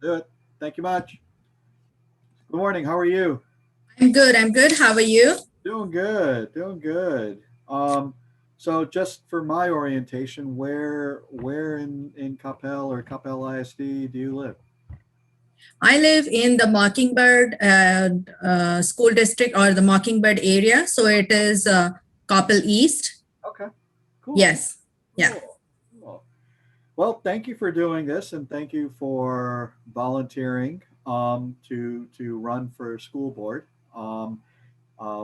Do it. Thank you much. Good morning. How are you? I'm good. I'm good. How are you? Doing good. Doing good. So just for my orientation, where in Coppell or Coppell ISD do you live? I live in the Mockingbird school district or the Mockingbird area. So it is Coppell East. Okay. Cool. Yes. Yeah. Cool. Cool. Well, thank you for doing this, and thank you for volunteering to run for school board. Um,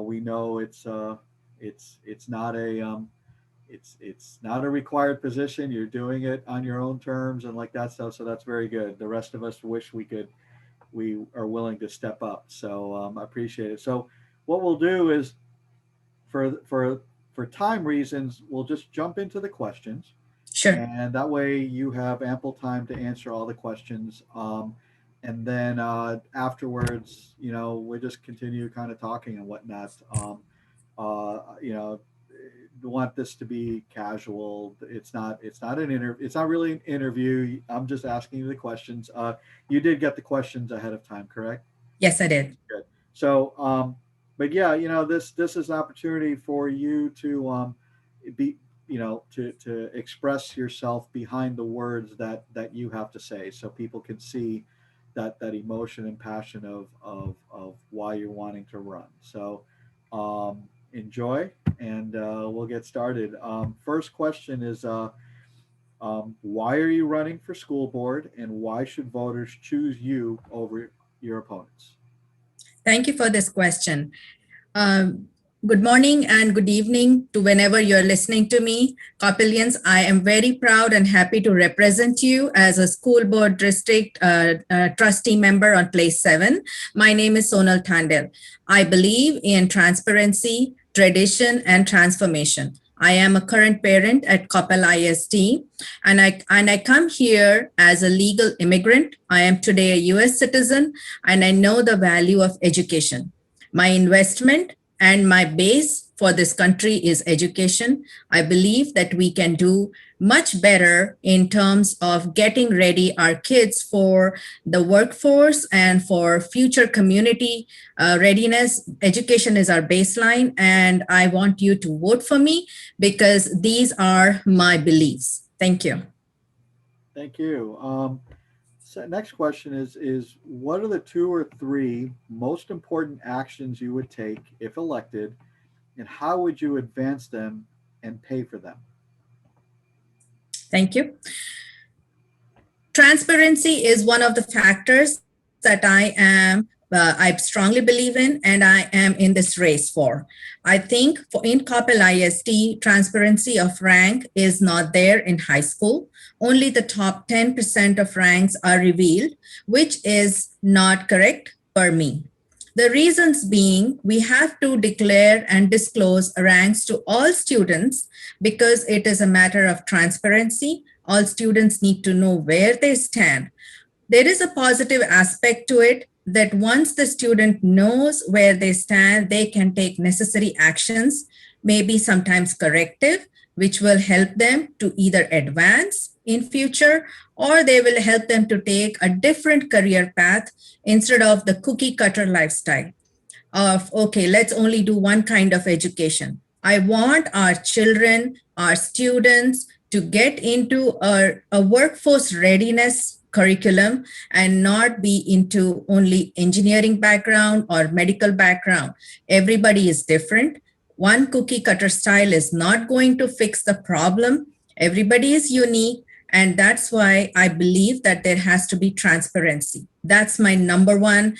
we know it's not a it's not a required position. You're doing it on your own terms and like that stuff. So that's very good. The rest of us wish we are willing to step up. So I appreciate it. So what we'll do is for for for time reasons, we'll just jump into the questions, Sure. and that way you have ample time to answer all the questions. And then afterwards, we just continue kind of talking and whatnot. You know, want this to be casual. It's not an interview. It's not really an interview. I'm just asking you the questions. You did get the questions ahead of time, correct? Yes, I did. Good. So, but yeah, this is an opportunity for you to be, to express yourself behind the words that you have to say, so people can see that emotion and passion of why you're wanting to run. So, enjoy, and we'll get started. First question is, why are you running for school board, and why should voters choose you over your opponents? Thank you for this question. Um, Good morning and good evening to whenever you're listening to me. Coppellians, I am very proud and happy to represent you as a school board district trustee member on place 7. My name is Sonal Tandale. I believe in transparency, tradition, and transformation. I am a current parent at Coppell ISD, and I come here as a legal immigrant. I am today a US citizen, and I know the value of education. My investment and my base for this country is education. I believe that we can do much better in terms of getting ready our kids for the workforce and for future community readiness. Education is our baseline, and I want you to vote for me because these are my beliefs. Thank you. Thank you. So next question is what are the two or three most important actions you would take if elected, and how would you advance them and pay for them? Thank you. Transparency is one of the factors that I strongly believe in, and I am in this race for. I think in Coppell ISD, transparency of rank is not there in high school. Only the top 10% of ranks are revealed, which is not correct per me. The reasons being we have to declare and disclose ranks to all students because it is a matter of transparency. All students need to know where they stand. There is a positive aspect to it that once the student knows where they stand, they can take necessary actions, maybe sometimes corrective, which will help them to either advance in future or they will help them to take a different career path instead of the cookie cutter lifestyle of, okay, let's only do one kind of education. I want our children, our students to get into a workforce readiness curriculum and not be into only engineering background or medical background. Everybody is different. One cookie cutter style is not going to fix the problem. Everybody is unique. And that's why I believe that there has to be transparency. That's my number one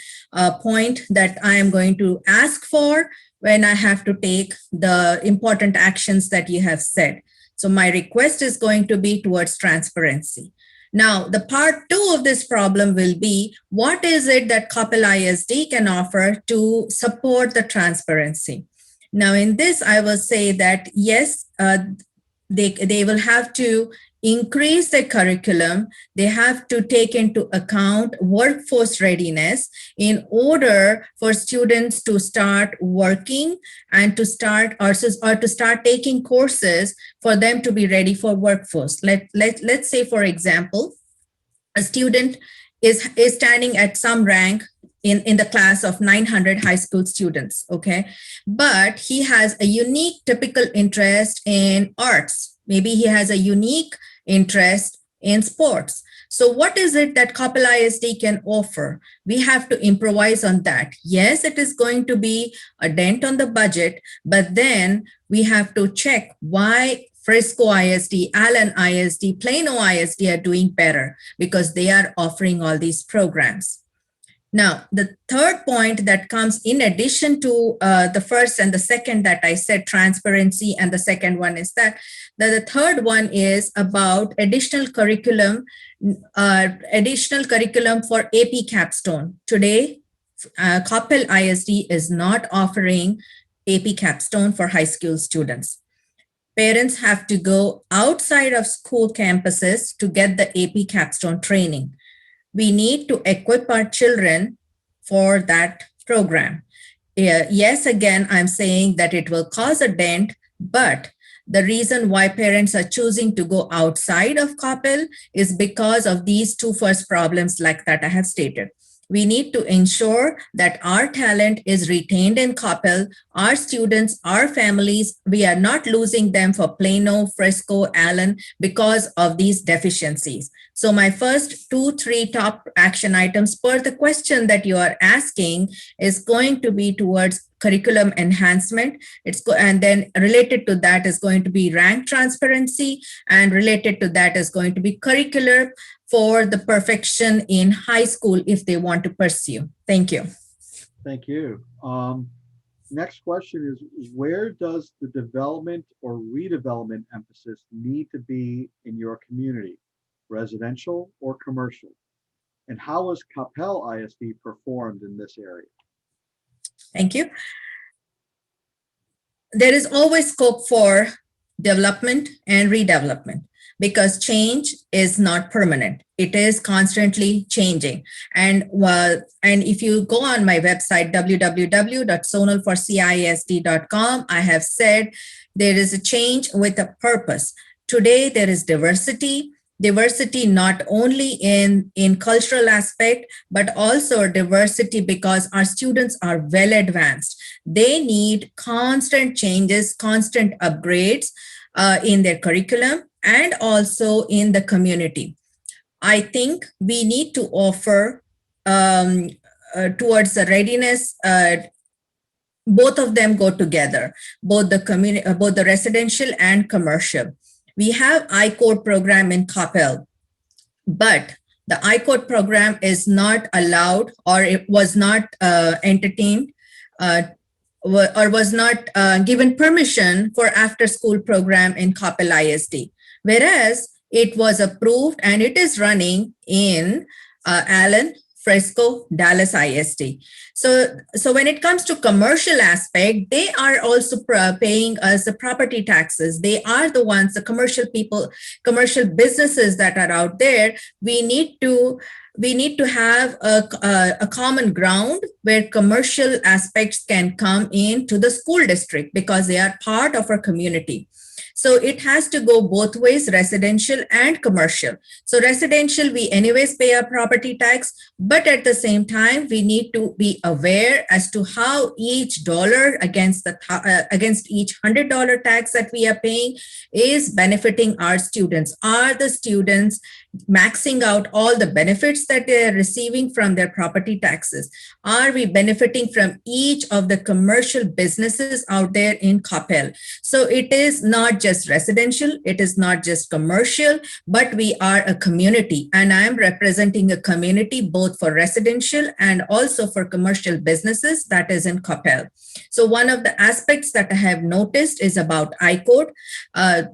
point that I am going to ask for when I have to take the important actions that you have said. So my request is going to be towards transparency. Now, the part 2 of this problem will be what is it that Coppell ISD can offer to support the transparency? Now, in this, I will say that yes, they will have to increase their curriculum. They have to take into account workforce readiness in order for students to start working and to start or to start taking courses for them to be ready for workforce. Let's say, for example, a student is standing at some rank in the class of 900 high school students, okay? But he has a unique typical interest in arts. Maybe he has a unique interest in sports. So what is it that Coppell ISD can offer? We have to improvise on that. Yes, it is going to be a dent on the budget, but then we have to check why Frisco ISD, Allen ISD, Plano ISD are doing better, because they are offering all these programs. Now, the third point that comes in addition to the first and the second that I said, transparency, and the second one is that the third one is about additional curriculum for AP Capstone. Today, Coppell ISD is not offering AP Capstone for high school students. Parents have to go outside of school campuses to get the AP Capstone training. We need to equip our children for that program. Yes, again, I'm saying that it will cause a dent, but the reason why parents are choosing to go outside of Coppell is because of these two first problems like that I have stated. We need to ensure that our talent is retained in Coppell, our students, our families, we are not losing them for Plano, Frisco, Allen because of these deficiencies. So my first 2-3 top action items per the question that you are asking is going to be towards curriculum enhancement. And then related to that is going to be rank transparency, and related to that is going to be curricular for the perfection in high school if they want to pursue. Thank you. Thank you. Next question is where does the development or redevelopment emphasis need to be in your community, residential or commercial? And how has Coppell ISD performed in this area? Thank you. There is always scope for development and redevelopment, because change is not permanent. It is constantly changing. And if you go on my website, www.sonalforcisd.com, I have said there is a change with a purpose. Today, there is diversity not only in cultural aspect, but also diversity because our students are well advanced. They need constant changes, constant upgrades in their curriculum and also in the community. I think we need to offer towards the readiness. Both of them go together, both the residential and commercial. We have I-Code program in Coppell, but the I-Code program is not allowed, or it was not entertained, or was not given permission for after-school program in Coppell ISD, whereas it was approved and it is running in Allen, Frisco, Dallas ISD. So when it comes to commercial aspect, they are also paying us the property taxes. They are the ones, the commercial people, commercial businesses that are out there. We need to have a common ground where commercial aspects can come into the school district because they are part of our community. So it has to go both ways, residential and commercial. So residential, we anyways pay our property tax, but at the same time, we need to be aware as to how each dollar against each $100 tax that we are paying is benefiting our students. Are the students maxing out all the benefits that they are receiving from their property taxes? Are we benefiting from each of the commercial businesses out there in Coppell? So it is not just residential, it is not just commercial, but we are a community, and I am representing a community both for residential and also for commercial businesses that is in Coppell. So one of the aspects that I have noticed is about I-Code.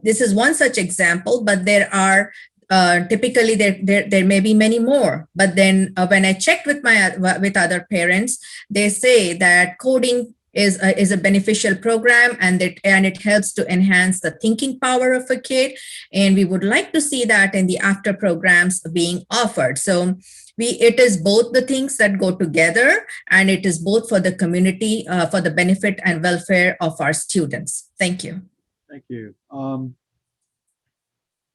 This is one such example, but there are typically there may be many more, but then when I checked with other parents, they say that coding is a beneficial program, and it helps to enhance the thinking power of a kid, and we would like to see that in the after programs being offered. So it is both the things that go together, and it is both for the community, for the benefit and welfare of our students. Thank you. Thank you.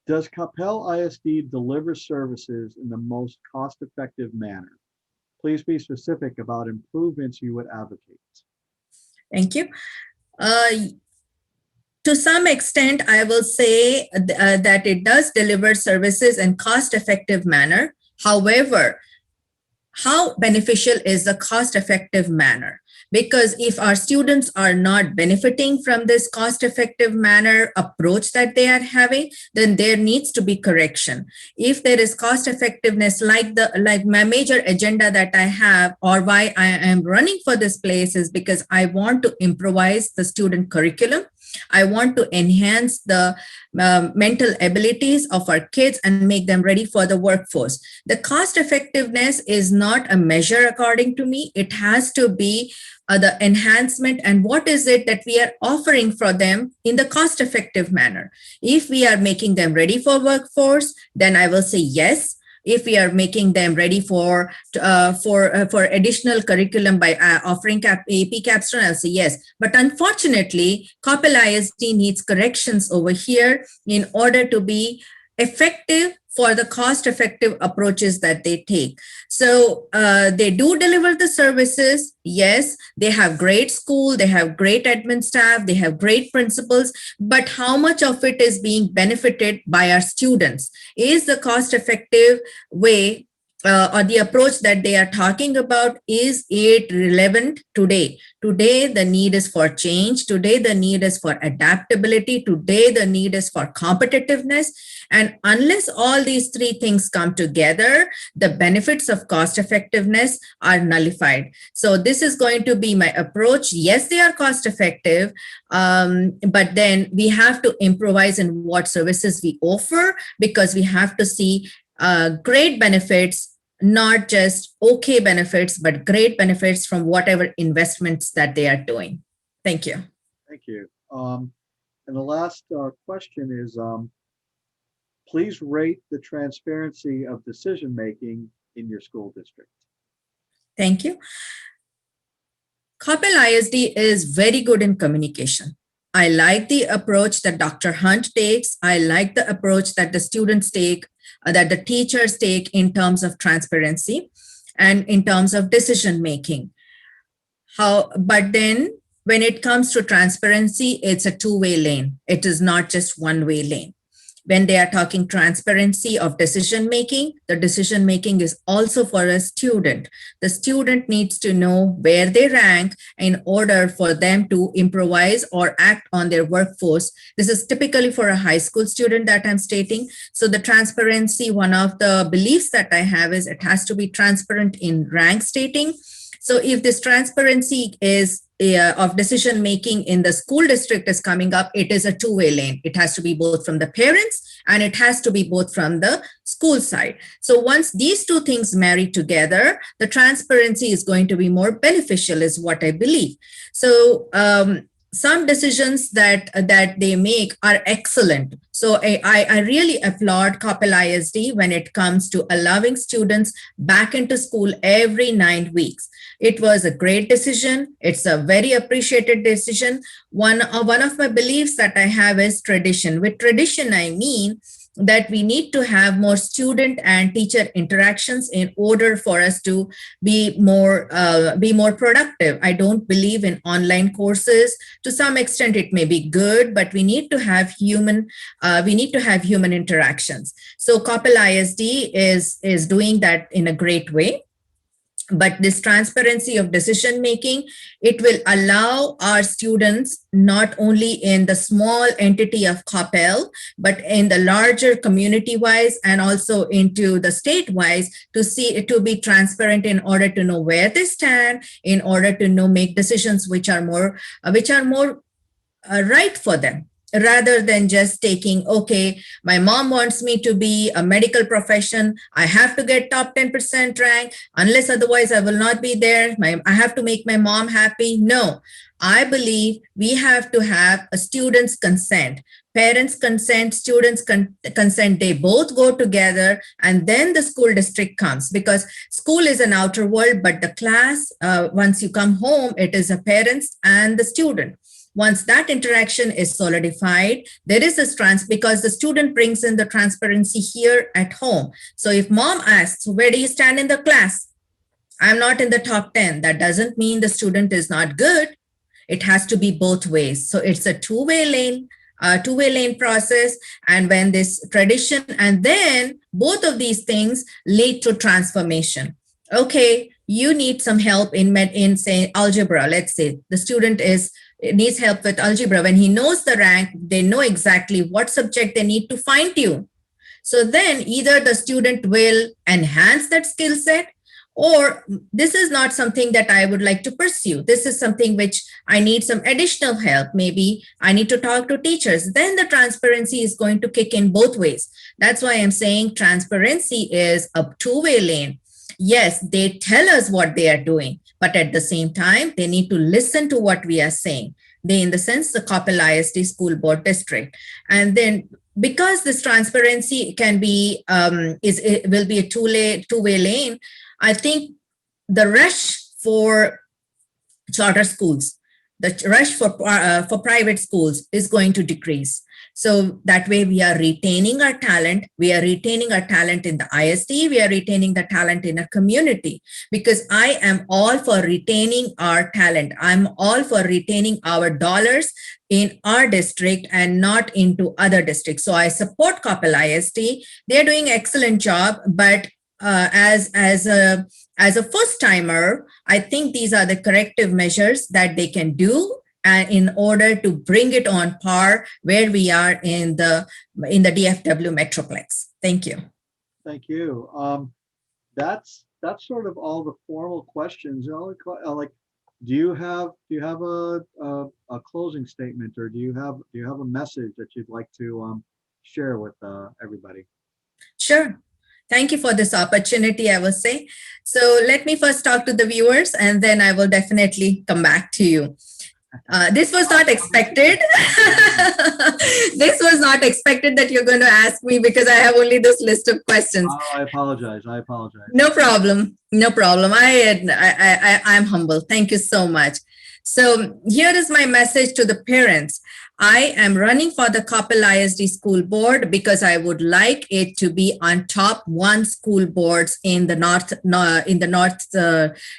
Does Coppell ISD deliver services in the most cost-effective manner? Please be specific about improvements you would advocate. Thank you. Uh, to some extent, I will say that it does deliver services in cost-effective manner. However, how beneficial is the cost-effective manner? Because if our students are not benefiting from this cost-effective manner approach that they are having, then there needs to be correction. If there is cost effectiveness, like my major agenda that I have, or why I am running for this place, is because I want to improvise the student curriculum. I want to enhance the mental abilities of our kids and make them ready for the workforce. The cost effectiveness is not a measure according to me. It has to be the enhancement and what is it that we are offering for them in the cost effective manner. If we are making them ready for workforce, then I will say yes. If we are making them ready for additional curriculum by offering AP capstone, I'll say yes. But unfortunately, Coppell ISD needs corrections over here in order to be effective for the cost-effective approaches that they take. So they do deliver the services. Yes, they have great school, they have great admin staff, they have great principals, but how much of it is being benefited by our students? Is the cost-effective way or the approach that they are talking about, is it relevant today? Today, the need is for change. Today, the need is for adaptability. Today, the need is for competitiveness. And unless all these three things come together, the benefits of cost effectiveness are nullified. So this is going to be my approach. Yes, they are cost effective, but then we have to improvise in what services we offer, because we have to see great benefits, not just okay benefits, but great benefits from whatever investments that they are doing. Thank you. Thank you. And the last question is, please rate the transparency of decision-making in your school district. Thank you. Coppell ISD is very good in communication. I like the approach that Dr. Hunt takes. I like the approach that the students take, that the teachers take in terms of transparency and in terms of decision making. But then when it comes to transparency, it's a two-way lane. It is not just one-way lane. When they are talking transparency of decision making, the decision making is also for a student. The student needs to know where they rank in order for them to improvise or act on their workforce. This is typically for a high school student that I'm stating. So the transparency, one of the beliefs that I have is it has to be transparent in rank stating. So if this transparency is of decision making in the school district is coming up, it is a two-way lane. It has to be both from the parents and it has to be both from the school side. So once these two things marry together, the transparency is going to be more beneficial, is what I believe. So some decisions that they make are excellent. So I really applaud Coppell ISD when it comes to allowing students back into school every 9 weeks. It was a great decision. It's a very appreciated decision. One of my beliefs that I have is tradition. With tradition, I mean that we need to have more student and teacher interactions in order for us to be more productive. I don't believe in online courses. To some extent, it may be good, but we need to have human interactions. So Coppell ISD is doing that in a great way. But this transparency of decision making, it will allow our students not only in the small entity of Coppell, but in the larger community wise and also into the state wise to be transparent in order to know where they stand, in order to make decisions which are more right for them, rather than just taking, okay, my mom wants me to be a medical profession. I have to get top 10% rank. Unless otherwise, I will not be there. I have to make my mom happy. No, I believe we have to have a student's consent. Parents consent, students consent, they both go together, and then the school district comes, because school is an outer world, but the class, once you come home, it is the parents and the student. Once that interaction is solidified, there is this because the student brings in the transparency here at home. So if mom asks, where do you stand in the class? I'm not in the top 10. That doesn't mean the student is not good. It has to be both ways. So it's a two-way lane process. And when this tradition, and then both of these things lead to transformation. Okay, you need some help in say algebra. Let's say the student needs help with algebra. When he knows the rank, they know exactly what subject they need to fine tune. So then either the student will enhance that skill set, or this is not something that I would like to pursue. This is something which I need some additional help. Maybe I need to talk to teachers. Then the transparency is going to kick in both ways. That's why I'm saying transparency is a two-way lane. Yes, they tell us what they are doing, but at the same time, they need to listen to what we are saying. They, in the sense, the Coppell ISD School Board District. And then because this transparency can be, it will be a two-way lane, I think the rush for charter schools, the rush for private schools is going to decrease. So that way we are retaining our talent. We are retaining our talent in the ISD. We are retaining the talent in a community, because I am all for retaining our talent. I'm all for retaining our dollars in our district and not into other districts. So I support Coppell ISD. They're doing an excellent job, but as a first timer, I think these are the corrective measures that they can do, and in order to bring it on par where we are in the DFW Metroplex. Thank you. Thank you. That's sort of all the formal questions. Like, do you have a closing statement, or do you have a message that you'd like to share with everybody? Sure. Thank you for this opportunity, I will say. So let me first talk to the viewers, and then I will definitely come back to you. This was not expected. This was not expected that you're going to ask me, because I have only this list of questions. Oh, I apologize. No problem. No problem. I'm humble. Thank you so much. So here is my message to the parents. I am running for the Coppell ISD School Board because I would like it to be on top one school boards in the north DFW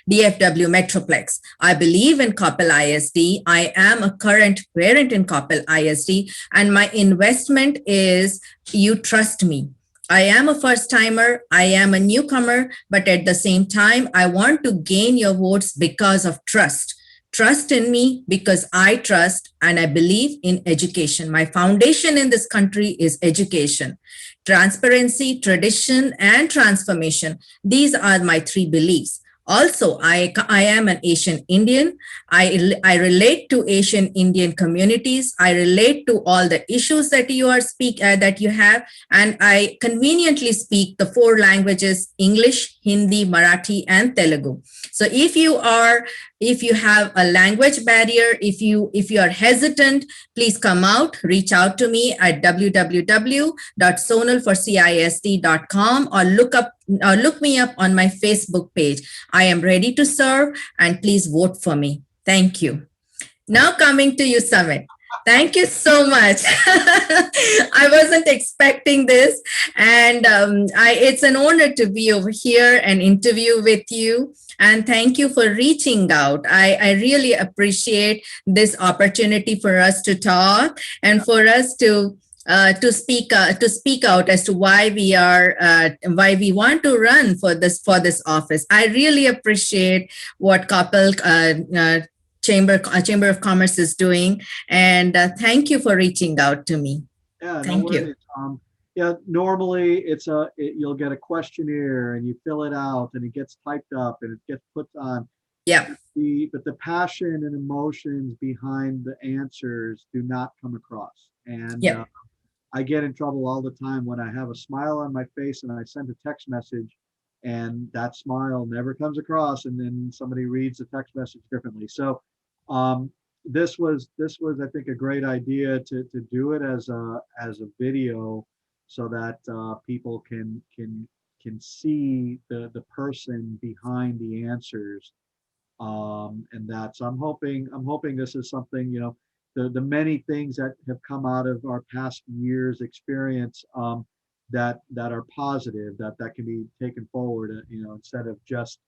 Metroplex. I believe in Coppell ISD. I am a current parent in Coppell ISD, and my investment is you trust me. I am a first timer. I am a newcomer, but at the same time, I want to gain your votes because of trust. Trust in me because I trust and I believe in education. My foundation in this country is education. Transparency, tradition, and transformation. These are my three beliefs. Also, I am an Asian Indian. I relate to Asian Indian communities. I relate to all the issues that you have, and I conveniently speak the four languages: English, Hindi, Marathi, and Telugu. So if you have a language barrier, if you are hesitant, please come out, reach out to me at www.sonalforcisd.com, or look me up on my Facebook page. I am ready to serve, and please vote for me. Thank you. Now coming to you, Sumit. Thank you so much. I wasn't expecting this, and it's an honor to be over here and interview with you. And thank you for reaching out. I really appreciate this opportunity for us to talk and for us to speak out as to why we want to run for this office. I really appreciate what Coppell Chamber of Commerce is doing, and thank you for reaching out to me. Yeah, Thank you. Yeah, normally you'll get a questionnaire and you fill it out and it gets typed up and it gets put on. Yeah. But the passion and emotions behind the answers do not come across. And Yeah. I get in trouble all the time when I have a smile on my face and I send a text message and that smile never comes across, and then somebody reads the text message differently. So this was I think a great idea to do it as a video, so that people can see the person behind the answers, and that's I'm hoping this is something, the many things that have come out of our past years' experience, that are positive, that can be taken forward, instead of just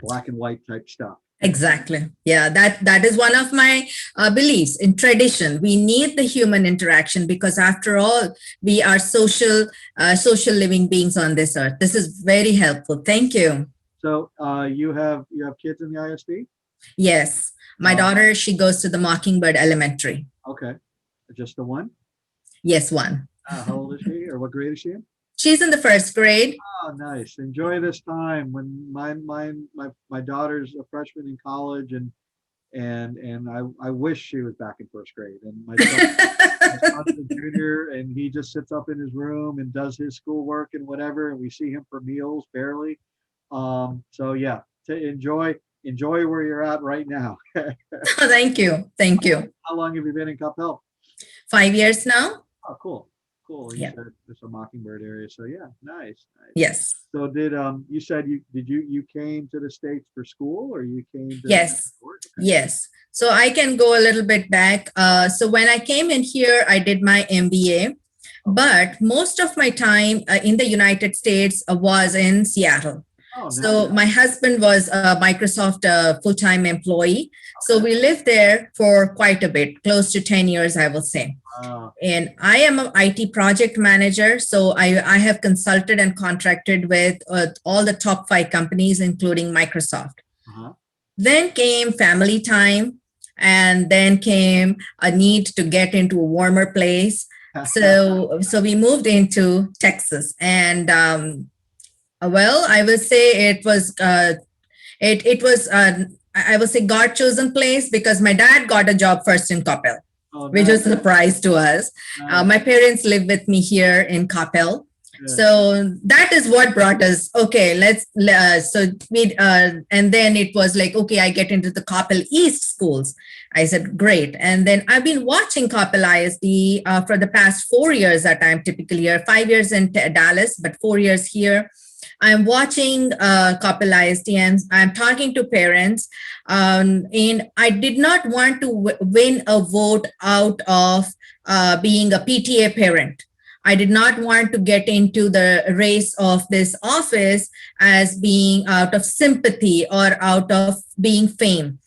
black and white type stuff. Exactly. Yeah, that is one of my beliefs in tradition. We need the human interaction because, after all, we are social living beings on this earth. This is very helpful. Thank you. So you have kids in the ISD? Yes, my daughter, she goes to the Mockingbird Elementary. Okay, just the one? Yes, one. How old is she, or what grade is she in? She's in the first grade. Oh, nice. Enjoy this time when my daughter's a freshman in college, and I wish she was back in first grade. And my son's a junior, and he just sits up in his room and does his schoolwork and whatever, and we see him for meals barely. So yeah, to enjoy where you're at right now. Thank you. Thank you. How long have you been in Coppell? 5 years now. Oh, cool. You Yeah. said there's a Mockingbird area, so yeah, nice. Yes. So you said you came to the States for school, or you came to Yes. work? Yes. So I can go a little bit back. So when I came in here, I did my MBA, but most of my time in the United States was in Seattle. Oh, So nice. my husband was a Microsoft full-time employee. So we lived there for quite a bit, close to 10 years, I will say. And I am an IT project manager. So I have consulted and contracted with all the top 5 companies, including Microsoft. Uh-huh. Then came family time, and then came a need to get into a warmer place. So we moved into Texas, and well, I will say it was I will say God chosen place, because my dad got a job first in Coppell, Oh, which was nice. a surprise to us. Nice. My parents live with me here in Coppell. Good. So that is what brought us. Okay, and then it was like, okay, I get into the Coppell East schools. I said, great. And then I've been watching Coppell ISD for the past 4 years that I'm typically here, 5 years in Dallas, but 4 years here. I'm watching Coppell ISD, and I'm talking to parents. And I did not want to win a vote out of being a PTA parent. I did not want to get into the race of this office as being out of sympathy or out of being famous.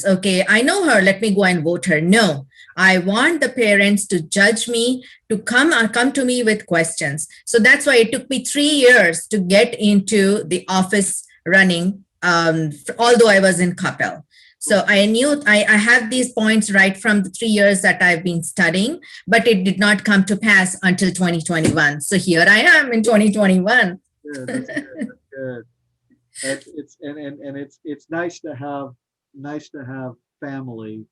Okay, I know her, let me go and vote her. No, I want the parents to judge me, to come to me with questions. So that's why it took me 3 years to get into the office running, although I was in Coppell. So I knew I have these points right from the 3 years that I've been studying, but it did not come to pass until 2021. So here I am in 2021. Good. That's good. That's good. It's nice to have family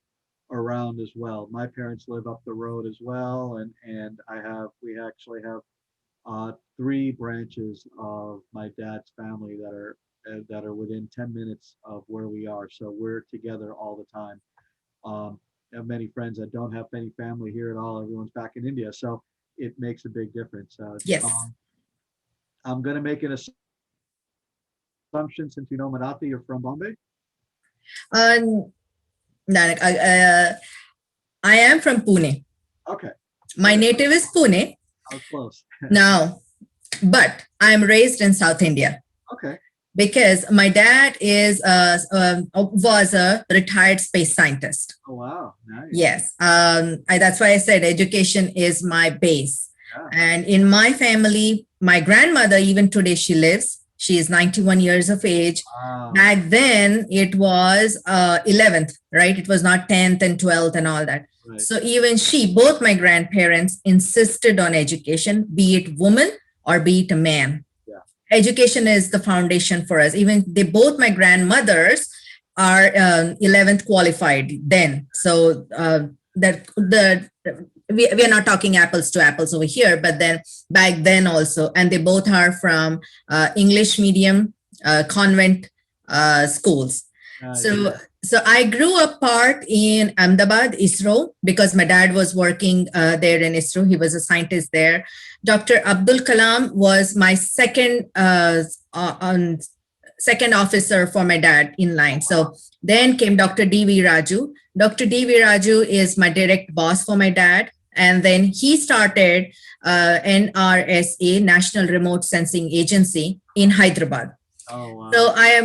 around as well. My parents live up the road as well, and we actually have 3 branches of my dad's family that are within 10 minutes of where we are. So we're together all the time. I have many friends that don't have any family here at all. Everyone's back in India. So it makes a big difference. Yes. I'm going to make an assumption, since you know Marathi, you're from Bombay? Nanak, I am from Pune. Okay. My native is Pune. I was close. Now, but I'm raised in South India. Okay. Because my dad was a retired space scientist. Oh, wow. Nice. Yes. That's why I said education is my base. Yeah. And in my family, my grandmother, even today she lives. She is 91 years of age. Wow. Back then, it was 11th, right? It was not 10th and 12th and all that. Right. So even both my grandparents insisted on education, be it woman or be it a man. Yeah. Education is the foundation for us. Even both my grandmothers are 11th qualified then. So we are not talking apples to apples over here, but then back then also, and they both are from English medium convent schools. So I grew up part in Ahmedabad, ISRO, because my dad was working there in ISRO. He was a scientist there. Dr. Abdul Kalam was my second officer for my dad in line. So then came Dr. D.V. Raju. Dr. D. Viraju is my direct boss for my dad. And then he started NRSA, National Remote Sensing Agency in Hyderabad. Oh, wow. So I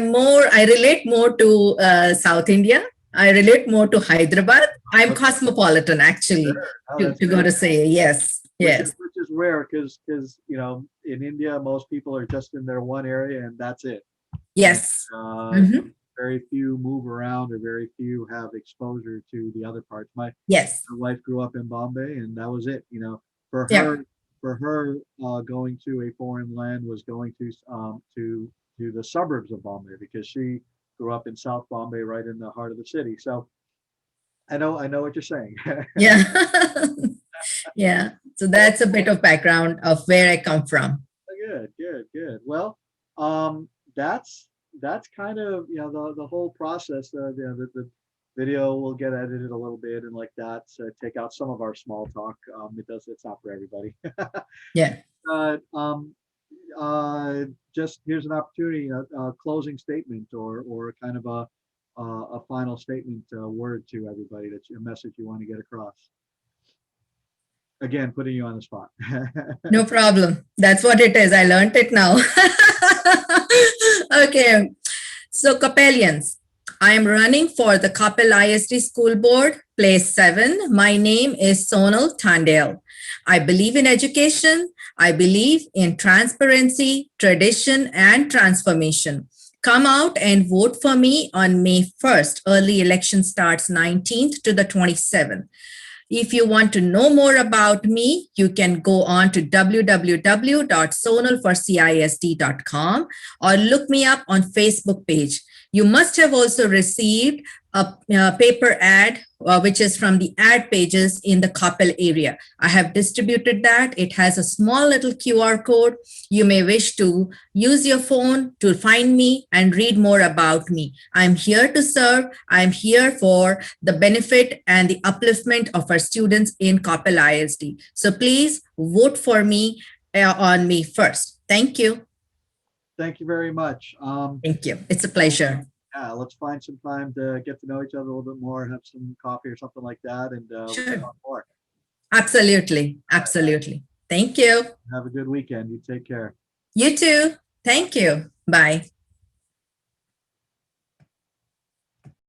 relate more to South India. I relate more to Hyderabad. I'm cosmopolitan, actually, Oh, to go to say yes. Yes. Which is rare because in India most people are just in their one area and that's it. Yes. And, very few move around, or very few have exposure to the other parts. My wife grew up in Bombay, and that was it. For her, going to a foreign land was going to the suburbs of Bombay, because she grew up in South Bombay, right in the heart of the city. So I know what you're saying. Yeah. Yeah. So that's a bit of background of where I come from. Good. Well, that's kind of the whole process. The video will get edited a little bit and like that, so take out some of our small talk. It's not for everybody. Yeah. Just here's an opportunity, a closing statement, or kind of a final statement, word to everybody, that's a message you want to get across. Again, putting you on the spot. No problem. That's what it is. I learned it now. Okay. So Coppellians, I am running for the Coppell ISD School Board, place 7. My name is Sonal Tandale. I believe in education. I believe in transparency, tradition, and transformation. Come out and vote for me on May 1st. Early election starts 19th to the 27th. If you want to know more about me, you can go on to www.sonalforcisd.com or look me up on Facebook page. You must have also received a paper ad, which is from the ad pages in the Coppell area. I have distributed that. It has a small little QR code. You may wish to use your phone to find me and read more about me. I'm here to serve. I'm here for the benefit and the upliftment of our students in Coppell ISD. So please vote for me on May 1st. Thank you. Thank you very much. Thank you. It's a pleasure. Yeah, let's find some time to get to know each other a little bit more, have some coffee or something like that, and we'll talk more. Absolutely. Absolutely. Thank you. Have a good weekend. You take care. You too. Thank you. Bye.